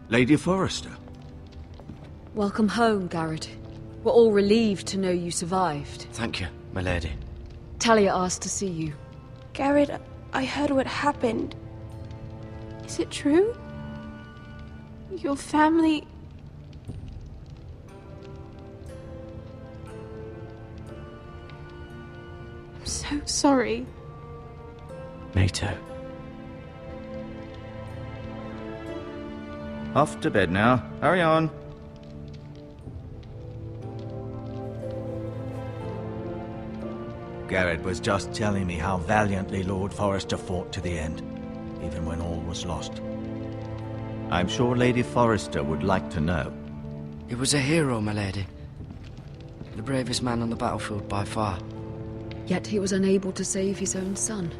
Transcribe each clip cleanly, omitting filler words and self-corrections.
Lady Forrester. Welcome home, Garrett. We're all relieved to know you survived. Thank you, my lady. Talia asked to see you. Garrett, I heard what happened. Is it true? Your family... I'm so sorry. Me too. Off to bed now. Hurry on. Garrett was just telling me how valiantly Lord Forrester fought to the end, even when all was lost. I'm sure Lady Forrester would like to know. He was a hero, my lady. The bravest man on the battlefield by far. Yet he was unable to save his own son.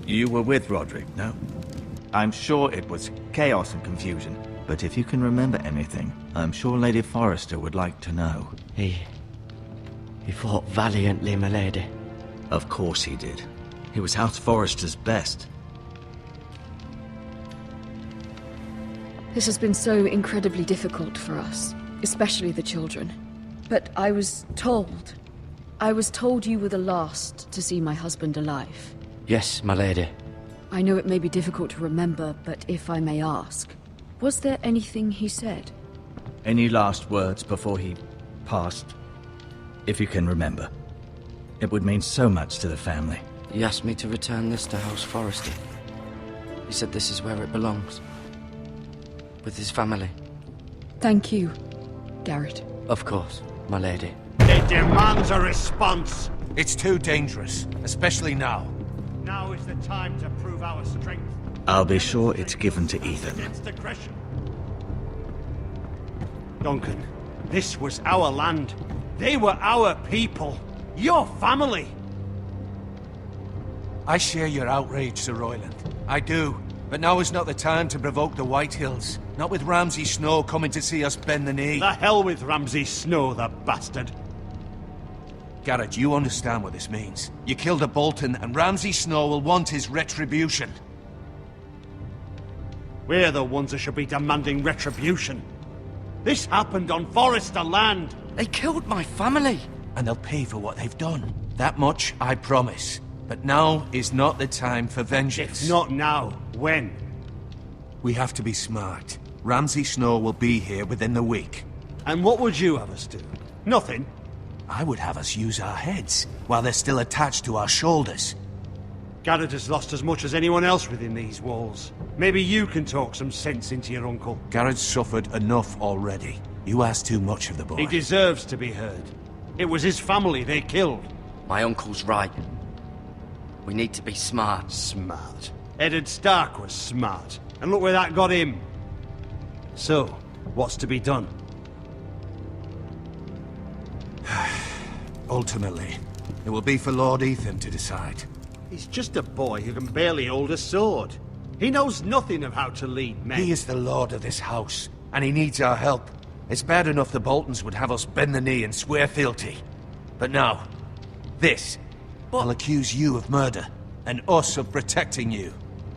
You were with Roderick, no? I'm sure it was chaos and confusion, but if you can remember anything, I'm sure Lady Forrester would like to know. He fought valiantly, my lady. Of course he did. He was House Forrester's best. This has been so incredibly difficult for us, especially the children. But I was told you were the last to see my husband alive. Yes, my lady. I know it may be difficult to remember, but if I may ask, was there anything he said? Any last words before he passed? If you can remember. It would mean so much to the family. He asked me to return this to House Forrester. He said this is where it belongs. With his family. Thank you, Garrett. Of course, my lady. It demands a response. It's too dangerous, especially now. Now is the time to prove our strength. I'll be sure it's given to Ethan. Against aggression. Duncan, this was our land. They were our people. Your family. I share your outrage, Sir Royland. I do. But now is not the time to provoke the Whitehills. Not with Ramsay Snow coming to see us bend the knee. The hell with Ramsay Snow, the bastard. Garrett, you understand what this means. You killed a Bolton, and Ramsay Snow will want his retribution. We're the ones that should be demanding retribution. This happened on Forrester land. They killed my family. And they'll pay for what they've done. That much, I promise. But now is not the time for vengeance. If not now, when? We have to be smart. Ramsay Snow will be here within the week. And what would you have us do? Nothing. I would have us use our heads, while they're still attached to our shoulders. Garrett has lost as much as anyone else within these walls. Maybe you can talk some sense into your uncle. Garrett's suffered enough already. You ask too much of the boy. He deserves to be heard. It was his family they killed. My uncle's right. We need to be smart. Smart. Eddard Stark was smart. And look where that got him. So, what's to be done? Ultimately, it will be for Lord Ethan to decide. He's just a boy who can barely hold a sword. He knows nothing of how to lead men. He is the lord of this house, and he needs our help. It's bad enough the Boltons would have us bend the knee and swear fealty. But now, this. I'll accuse you of murder, and us of protecting you.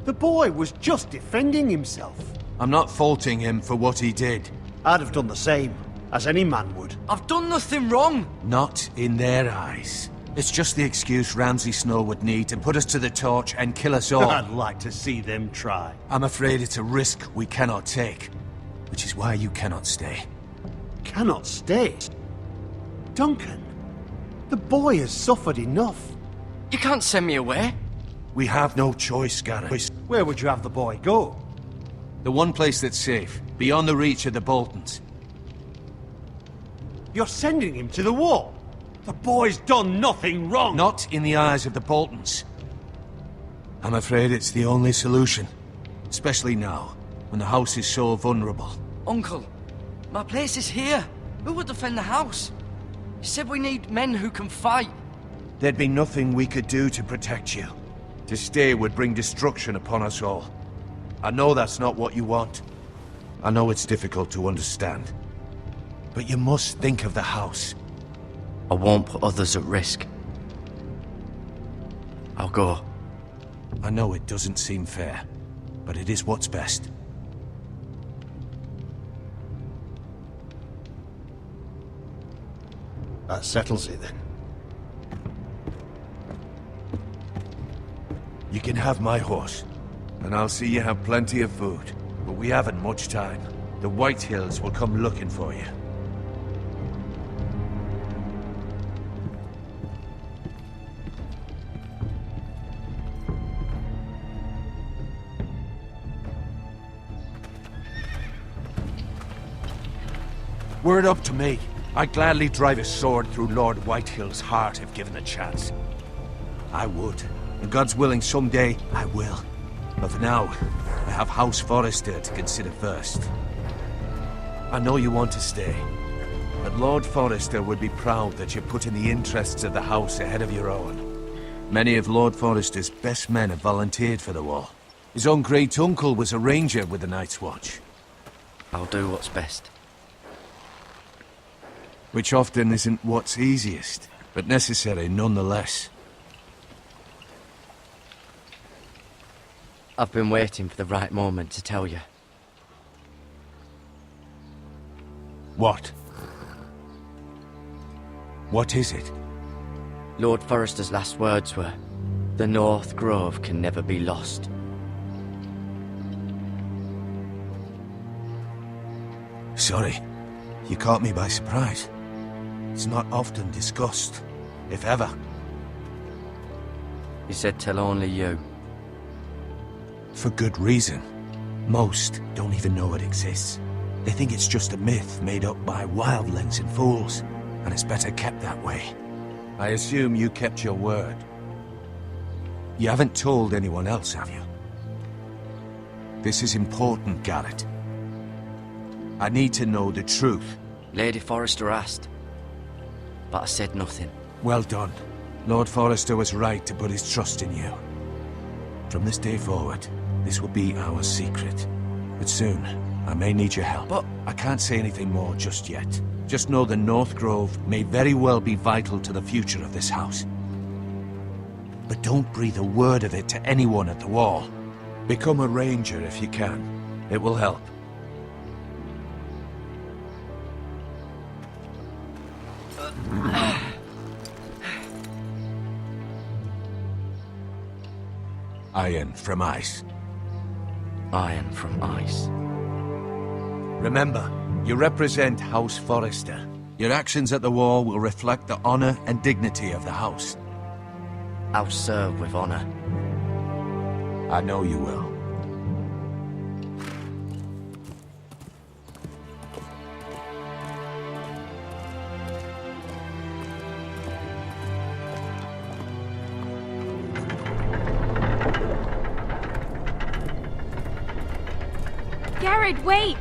The boy was just defending himself. I'm not faulting him for what he did. I'd have done the same, as any man would. I've done nothing wrong. Not in their eyes. It's just the excuse Ramsay Snow would need to put us to the torch and kill us all. I'd like to see them try. I'm afraid it's a risk we cannot take, which is why you cannot stay. Cannot stay? Duncan, the boy has suffered enough. You can't send me away. We have no choice, Garrett. Where would you have the boy go? The one place that's safe, beyond the reach of the Boltons. You're sending him to the wall? The boy's done nothing wrong! Not in the eyes of the Boltons. I'm afraid it's the only solution. Especially now, when the house is so vulnerable. Uncle, my place is here. Who would defend the house? You said we need men who can fight. There'd be nothing we could do to protect you. To stay would bring destruction upon us all. I know that's not what you want. I know it's difficult to understand. But you must think of the house. I won't put others at risk. I'll go. I know it doesn't seem fair, but it is what's best. That settles it then. You can have my horse, and I'll see you have plenty of food. But we haven't much time. The White Hills will come looking for you. Were it up to me, I'd gladly drive a sword through Lord Whitehill's heart if given the chance. I would. And God's willing, someday I will. But for now, I have House Forrester to consider first. I know you want to stay, but Lord Forrester would be proud that you're putting the interests of the house ahead of your own. Many of Lord Forrester's best men have volunteered for the war. His own great-uncle was a ranger with the Night's Watch. I'll do what's best. Which often isn't what's easiest, but necessary nonetheless. I've been waiting for the right moment to tell you. What? What is it? Lord Forrester's last words were, "The North Grove can never be lost." Sorry, you caught me by surprise. It's not often discussed, if ever. He said tell only you. For good reason. Most don't even know it exists. They think it's just a myth made up by wildlings and fools, and it's better kept that way. I assume you kept your word. You haven't told anyone else, have you? This is important, Garrett. I need to know the truth. Lady Forrester asked, but I said nothing. Well done. Lord Forrester was right to put his trust in you. From this day forward, this will be our secret. But soon, I may need your help. But I can't say anything more just yet. Just know the North Grove may very well be vital to the future of this house. But don't breathe a word of it to anyone at the wall. Become a ranger if you can. It will help. Iron from ice. Iron from ice. Remember, you represent House Forrester. Your actions at the war will reflect the honor and dignity of the house. I'll serve with honor. I know you will. Garrett, wait!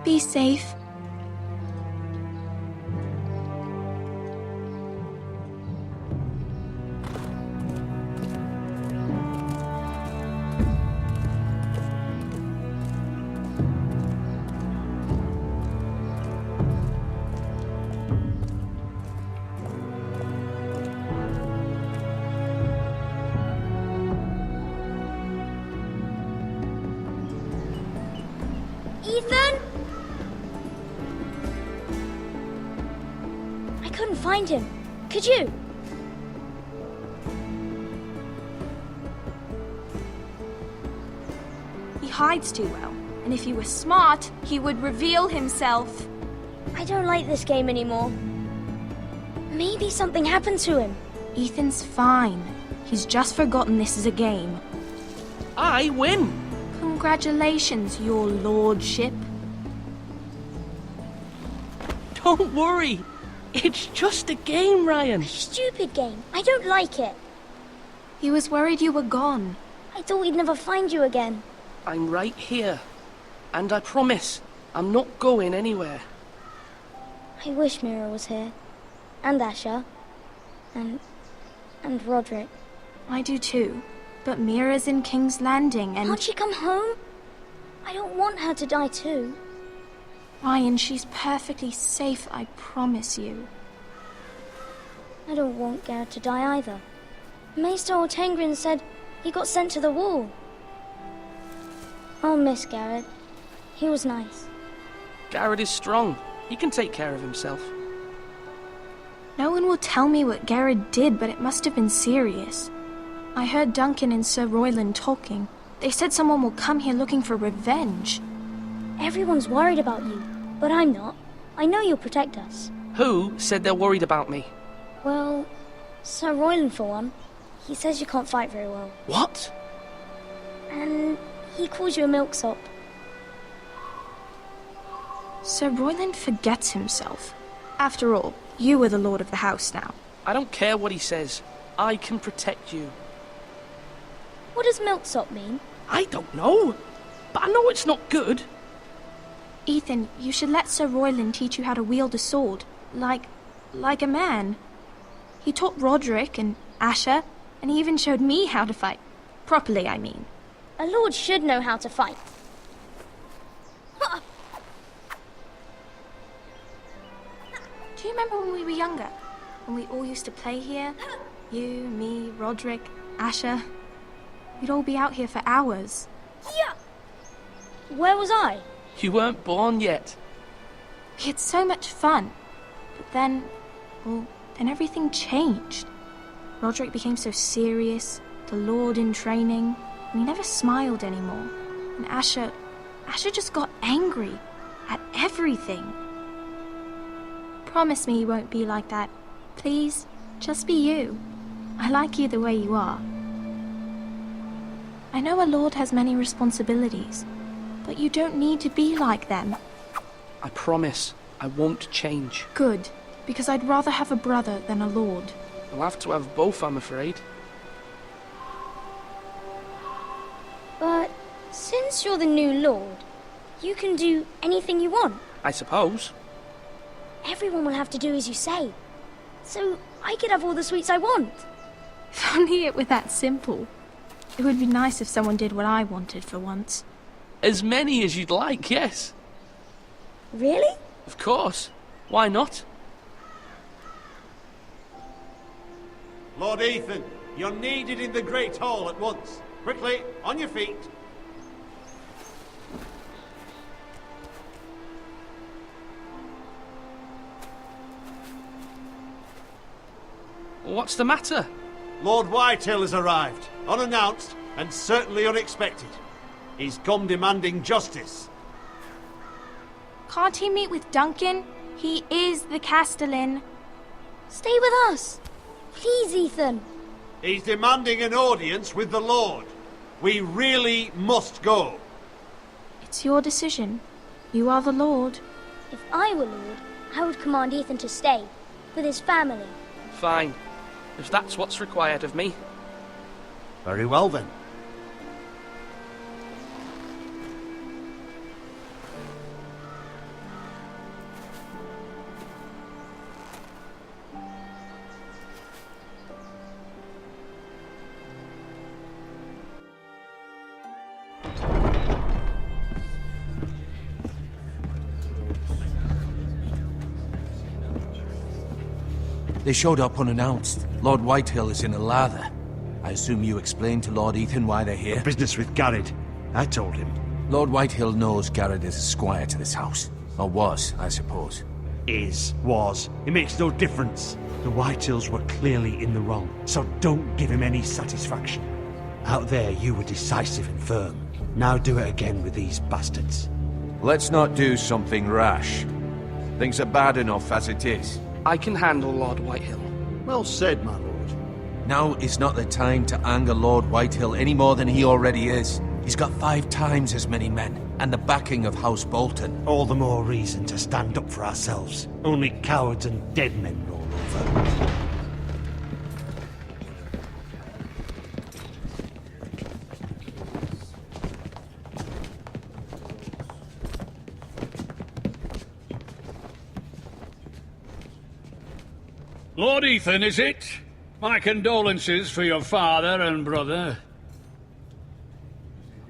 Be safe. Ethan? I couldn't find him. Could you? He hides too well, and if he were smart, he would reveal himself. I don't like this game anymore. Maybe something happened to him. Ethan's fine. He's just forgotten this is a game. I win! Congratulations, your lordship. Don't worry. It's just a game, Ryan. Stupid game. I don't like it. He was worried you were gone. I thought we'd never find you again. I'm right here. And I promise, I'm not going anywhere. I wish Mira was here. And Asher. And Roderick. I do too. But Mira's in King's Landing and... Can't she come home? I don't want her to die too. Ryan, she's perfectly safe, I promise you. I don't want Garrett to die either. Maester Ortengrin said he got sent to the wall. I'll miss Garrett. He was nice. Garrett is strong. He can take care of himself. No one will tell me what Garrett did, but it must have been serious. I heard Duncan and Sir Royland talking. They said someone will come here looking for revenge. Everyone's worried about you, but I'm not. I know you'll protect us. Who said they're worried about me? Well, Sir Royland for one. He says you can't fight very well. What? And he calls you a milksop. Sir Royland forgets himself. After all, you are the lord of the house now. I don't care what he says. I can protect you. What does milksop mean? I don't know, but I know it's not good. Ethan, you should let Sir Royland teach you how to wield a sword. Like a man. He taught Roderick and Asher, and he even showed me how to fight. Properly, I mean. A lord should know how to fight. Do you remember when we were younger? When we all used to play here? You, me, Roderick, Asher. We'd all be out here for hours. Yeah. Where was I? You weren't born yet. We had so much fun. But then, then everything changed. Roderick became so serious, the Lord in training, and he never smiled anymore. And Asher just got angry at everything. Promise me you won't be like that. Please, just be you. I like you the way you are. I know a lord has many responsibilities, but you don't need to be like them. I promise I won't change. Good, because I'd rather have a brother than a lord. I'll have to have both, I'm afraid. But since you're the new lord, you can do anything you want. I suppose. Everyone will have to do as you say. So I could have all the sweets I want. If only it were that simple. It would be nice if someone did what I wanted for once. As many as you'd like, yes. Really? Of course. Why not? Lord Ethan, you're needed in the Great Hall at once. Quickly, on your feet. What's the matter? Lord Whitehill has arrived, unannounced and certainly unexpected. He's come demanding justice. Can't he meet with Duncan? He is the Castellan. Stay with us. Please, Ethan. He's demanding an audience with the Lord. We really must go. It's your decision. You are the Lord. If I were lord, I would command Ethan to stay with his family. Fine. If that's what's required of me. Very well then. They showed up unannounced. Lord Whitehill is in a lather. I assume you explained to Lord Ethan why they're here? Business with Garrett. I told him. Lord Whitehill knows Garrett is a squire to this house. Or was, I suppose. Was. It makes no difference. The Whitehills were clearly in the wrong, so don't give him any satisfaction. Out there, you were decisive and firm. Now do it again with these bastards. Let's not do something rash. Things are bad enough as it is. I can handle Lord Whitehill. Well said, my lord. Now is not the time to anger Lord Whitehill any more than he already is. He's got 5 times as many men, and the backing of House Bolton. All the more reason to stand up for ourselves. Only cowards and dead men roll over. Lord Ethan, is it? My condolences for your father and brother.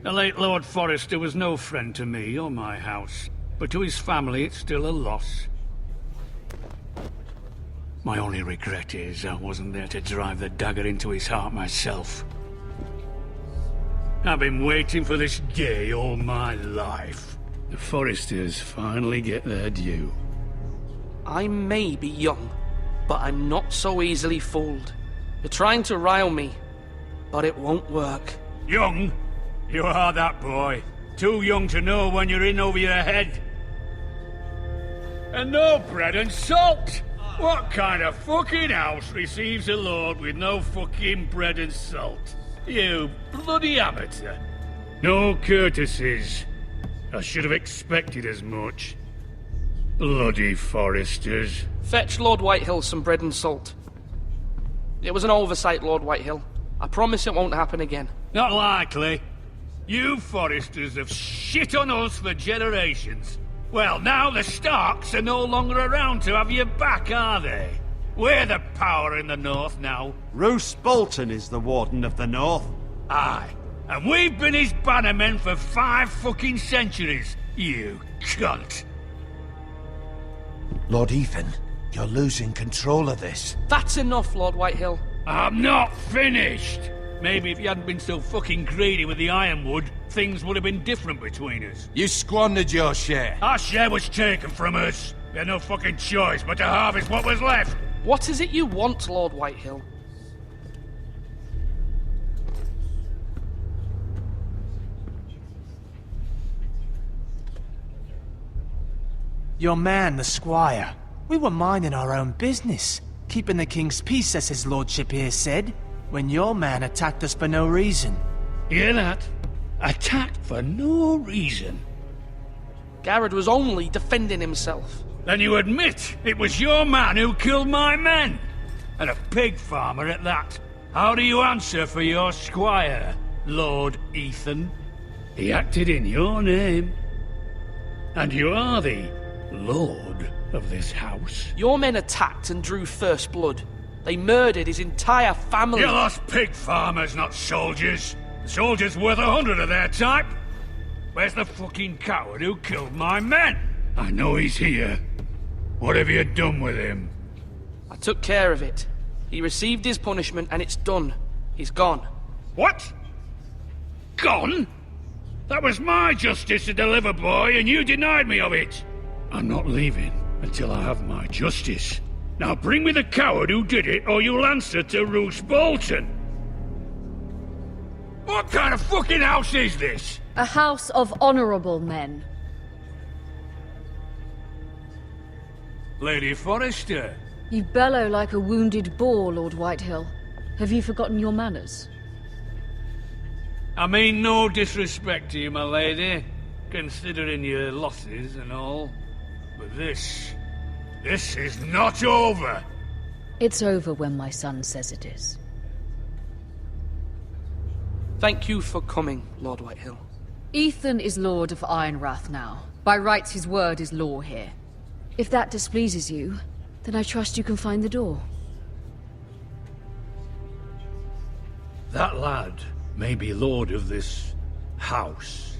The late Lord Forrester was no friend to me or my house, but to his family it's still a loss. My only regret is I wasn't there to drive the dagger into his heart myself. I've been waiting for this day all my life. The Forresters finally get their due. I may be young, but I'm not so easily fooled. You're trying to rile me, but it won't work. Young? You are that boy. Too young to know when you're in over your head. And no bread and salt! What kind of fucking house receives a lord with no fucking bread and salt? You bloody amateur. No courtesies. I should have expected as much. Bloody Forresters. Fetch Lord Whitehill some bread and salt. It was an oversight, Lord Whitehill. I promise it won't happen again. Not likely. You Forresters have shit on us for generations. Well, now the Starks are no longer around to have your back, are they? We're the power in the north now. Roose Bolton is the Warden of the North. Aye. And we've been his bannermen for 5 fucking centuries, you cunt. Lord Ethan, you're losing control of this. That's enough, Lord Whitehill. I'm not finished! Maybe if you hadn't been so fucking greedy with the ironwood, things would have been different between us. You squandered your share. Our share was taken from us. We had no fucking choice but to harvest what was left. What is it you want, Lord Whitehill? Your man, the squire. We were minding our own business, keeping the king's peace, as his lordship here said, when your man attacked us for no reason. Hear that? Attacked for no reason. Garrett was only defending himself. Then you admit it was your man who killed my men? And a pig farmer at that. How do you answer for your squire, Lord Ethan? He acted in your name. And you are the lord of this house. Your men attacked and drew first blood. They murdered his entire family. You lost pig farmers, not soldiers. The soldiers worth 100 of their type. Where's the fucking coward who killed my men? I know he's here. What have you done with him? I took care of it. He received his punishment and it's done. He's gone. What? Gone? That was my justice to deliver, boy, and you denied me of it. I'm not leaving until I have my justice. Now bring me the coward who did it, or you'll answer to Roose Bolton. What kind of fucking house is this? A house of honorable men. Lady Forrester. You bellow like a wounded boar, Lord Whitehill. Have you forgotten your manners? I mean no disrespect to you, my lady, considering your losses and all. But this is not over. It's over when my son says it is. Thank you for coming, Lord Whitehill. Ethan is Lord of Ironrath now. By rights, his word is law here. If that displeases you, then I trust you can find the door. That lad may be lord of this house,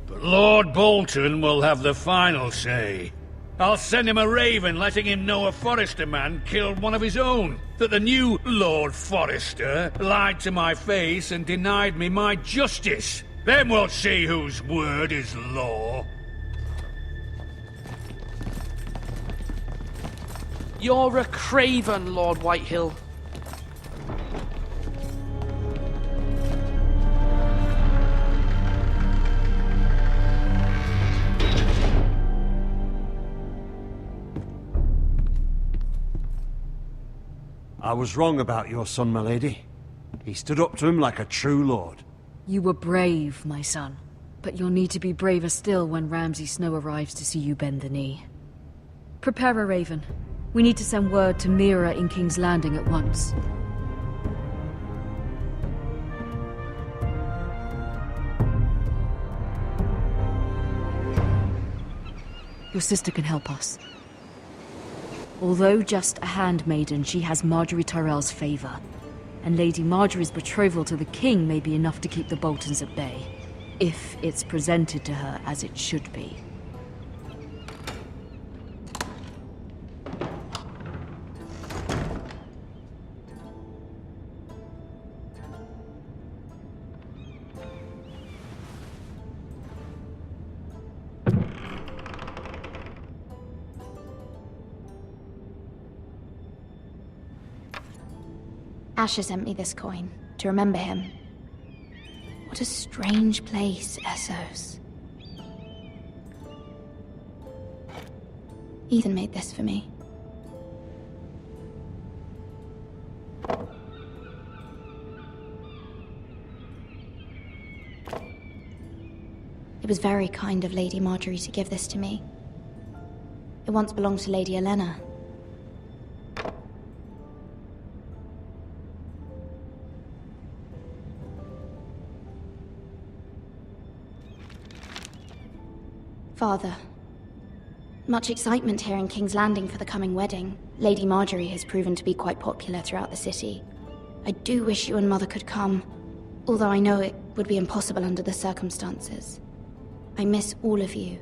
but Lord Bolton will have the final say. I'll send him a raven letting him know a Forrester man killed one of his own. That the new Lord Forrester lied to my face and denied me my justice. Then we'll see whose word is law. You're a craven, Lord Whitehill. I was wrong about your son, my lady. He stood up to him like a true lord. You were brave, my son. But you'll need to be braver still when Ramsay Snow arrives to see you bend the knee. Prepare a raven. We need to send word to Mira in King's Landing at once. Your sister can help us. Although just a handmaiden, she has Marjorie Tyrell's favor. And Lady Marjorie's betrothal to the king may be enough to keep the Boltons at bay. If it's presented to her as it should be. Asher sent me this coin to remember him. What a strange place, Essos. Ethan made this for me. It was very kind of Lady Marjorie to give this to me. It once belonged to Lady Elena. Father, much excitement here in King's Landing for the coming wedding. Lady Marjorie has proven to be quite popular throughout the city. I do wish you and Mother could come, although I know it would be impossible under the circumstances. I miss all of you,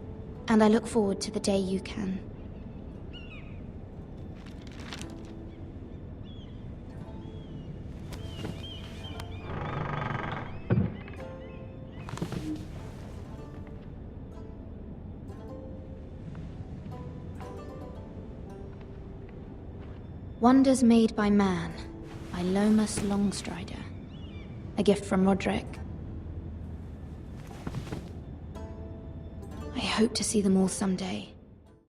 and I look forward to the day you can. Wonders Made by Man, by Lomas Longstrider. A gift from Roderick. I hope to see them all someday.